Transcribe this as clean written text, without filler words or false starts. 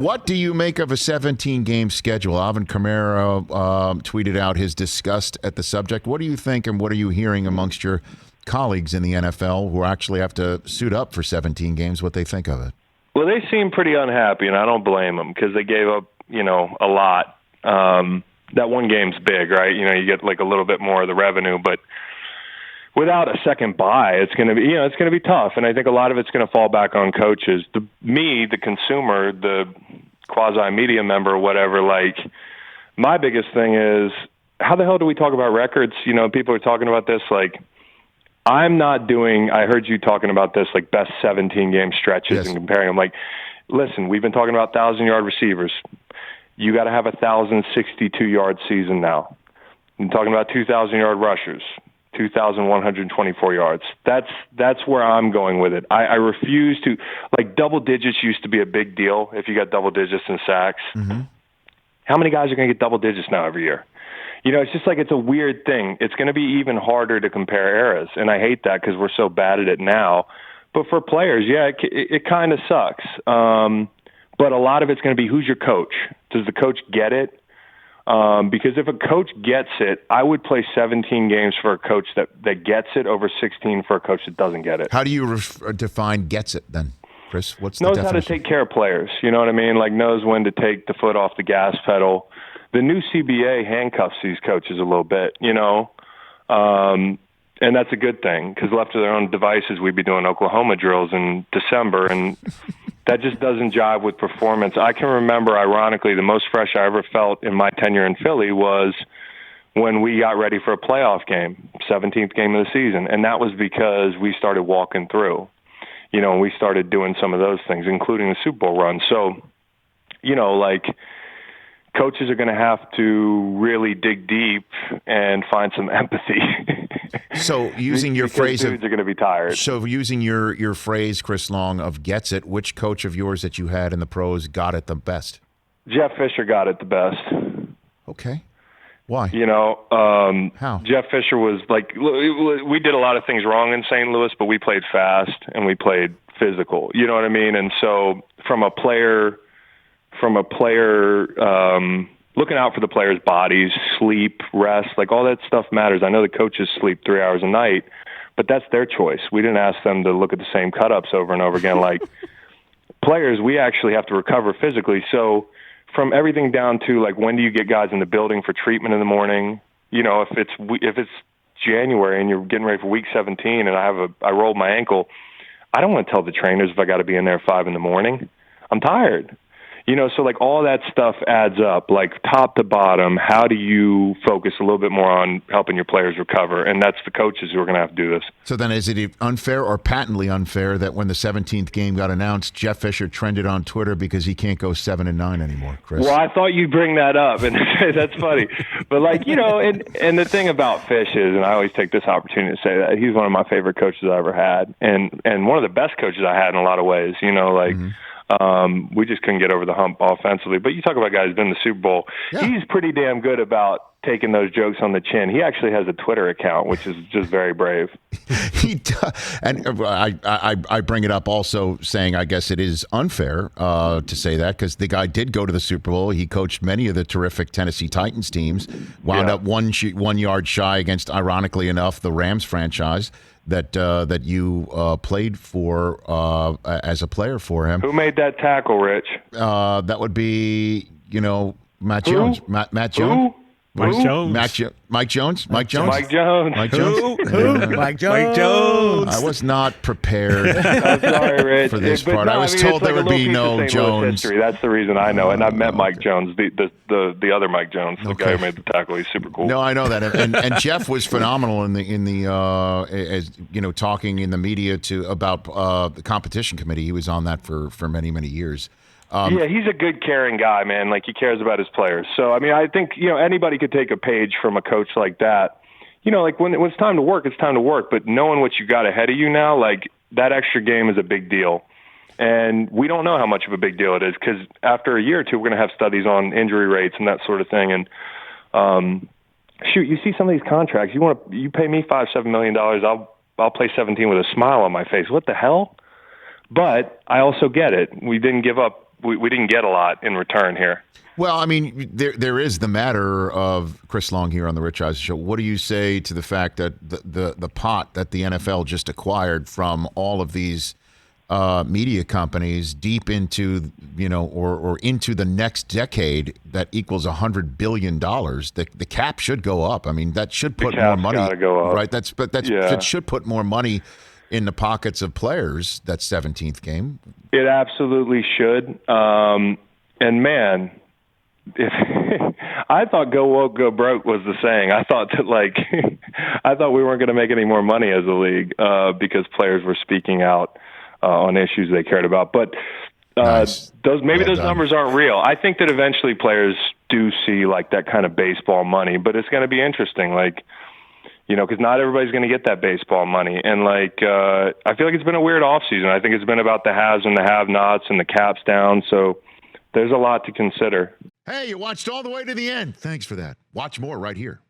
What do you make of a 17-game schedule? Alvin Kamara tweeted out his disgust at the subject. What do you think, and what are you hearing amongst your colleagues in the NFL who actually have to suit up for 17 games, what they think of it? Well, they seem pretty unhappy, and I don't blame them because they gave up, a lot. That one game's big, right? You get like a little bit more of the revenue, but without a second bye, it's going to be, it's going to be tough. And I think a lot of it's going to fall back on coaches. The consumer, the quasi-media member, whatever, like, my biggest thing is, how the hell do we talk about records? People are talking about this, like, I heard you talking about this, like, best 17-game stretches. Yes. And comparing them. Like, listen, we've been talking about 1,000-yard receivers. You got to have a 1,062-yard season now. I'm talking about 2,000-yard rushers. 2,124 yards. That's where I'm going with it. I refuse to, like, double digits used to be a big deal if you got double digits in sacks. Mm-hmm. How many guys are going to get double digits now every year? It's just like, it's a weird thing. It's going to be even harder to compare eras, and I hate that because we're so bad at it now. But for players, yeah, it kind of sucks. But a lot of it's going to be, who's your coach? Does the coach get it? Because if a coach gets it, I would play 17 games for a coach that gets it over 16 for a coach that doesn't get it. How do you define gets it then, Chris? What's the definition? Knows how to take care of players. You know what I mean? Like, knows when to take the foot off the gas pedal. The new CBA handcuffs these coaches a little bit, and that's a good thing because left to their own devices, we'd be doing Oklahoma drills in December, and that just doesn't jive with performance. I can remember, ironically, the most fresh I ever felt in my tenure in Philly was when we got ready for a playoff game, 17th game of the season, and that was because we started walking through, and we started doing some of those things, including the Super Bowl run. So, like, coaches are going to have to really dig deep and find some empathy. So using your phrase dudes are going to be tired. So using your phrase, Chris Long, of gets it, which coach of yours that you had in the pros got it the best? Jeff Fisher got it the best. Okay. Why? How? Jeff Fisher was like, we did a lot of things wrong in St. Louis, but we played fast and we played physical. You know what I mean? And so from a player, looking out for the players' bodies, sleep, rest, like all that stuff matters. I know the coaches sleep 3 hours a night, but that's their choice. We didn't ask them to look at the same cut-ups over and over again. Like, players, we actually have to recover physically. So from everything down to, like, when do you get guys in the building for treatment in the morning? If it's January and you're getting ready for week 17 and I rolled my ankle, I don't want to tell the trainers if I got to be in there at 5 a.m. I'm tired. So like all that stuff adds up, like top to bottom. How do you focus a little bit more on helping your players recover? And that's the coaches who are going to have to do this. So then is it unfair or patently unfair that when the 17th game got announced, Jeff Fisher trended on Twitter because he can't go 7-9 anymore, Chris? Well, I thought you'd bring that up, and that's funny. But like, and the thing about Fish is, and I always take this opportunity to say that, he's one of my favorite coaches I ever had, and one of the best coaches I had in a lot of ways, Mm-hmm. We just couldn't get over the hump offensively. But you talk about guys who've been in the Super Bowl. Yeah. He's pretty damn good about taking those jokes on the chin. He actually has a Twitter account, which is just very brave. He does. And I bring it up also saying I guess it is unfair to say that because the guy did go to the Super Bowl. He coached many of the terrific Tennessee Titans teams, wound up 1 yard shy against, ironically enough, the Rams franchise that you played for as a player for him. Who made that tackle, Rich? That would be, Matt Jones. Matt Jones. Mike Jones. Mike Jones. Mike Jones. Mike Jones. I was not prepared I'm sorry, Rich. for this part. I was told there would be no Jones. History. That's the reason I know. And I've met Mike Jones, the other Mike Jones, the guy who made the tackle. He's super cool. No, I know that. And Jeff was phenomenal in the as talking in the media about the competition committee. He was on that for many, many years. Yeah, he's a good, caring guy, man. Like, he cares about his players. So, I mean, I think, anybody could take a page from a coach like that. Like, when it's time to work, it's time to work. But knowing what you got ahead of you now, like, that extra game is a big deal. And we don't know how much of a big deal it is because after a year or two, we're going to have studies on injury rates and that sort of thing. And, you see some of these contracts. You pay me $5-7 million, I'll play 17 with a smile on my face. What the hell? But I also get it. We didn't give up we didn't get a lot in return here. Well, I mean, there is the matter of Chris Long here on the Rich Eisen Show. What do you say to the fact that the pot that the NFL just acquired from all of these media companies deep into, or into the next decade that equals $100 billion? The cap should go up. I mean, that should put more money. Gotta go up. Right. It should put more money in the pockets of players. That 17th game. It absolutely should. And man. I thought "go woke, go broke" was the saying. I thought that I thought we weren't going to make any more money as a league because players were speaking out on issues they cared about. But nice. those numbers aren't real. I think that eventually players do see that kind of baseball money, but it's going to be interesting, because not everybody's going to get that baseball money. And I feel like it's been a weird offseason. I think it's been about the haves and the have-nots and the caps down. So there's a lot to consider. Hey, you watched all the way to the end. Thanks for that. Watch more right here.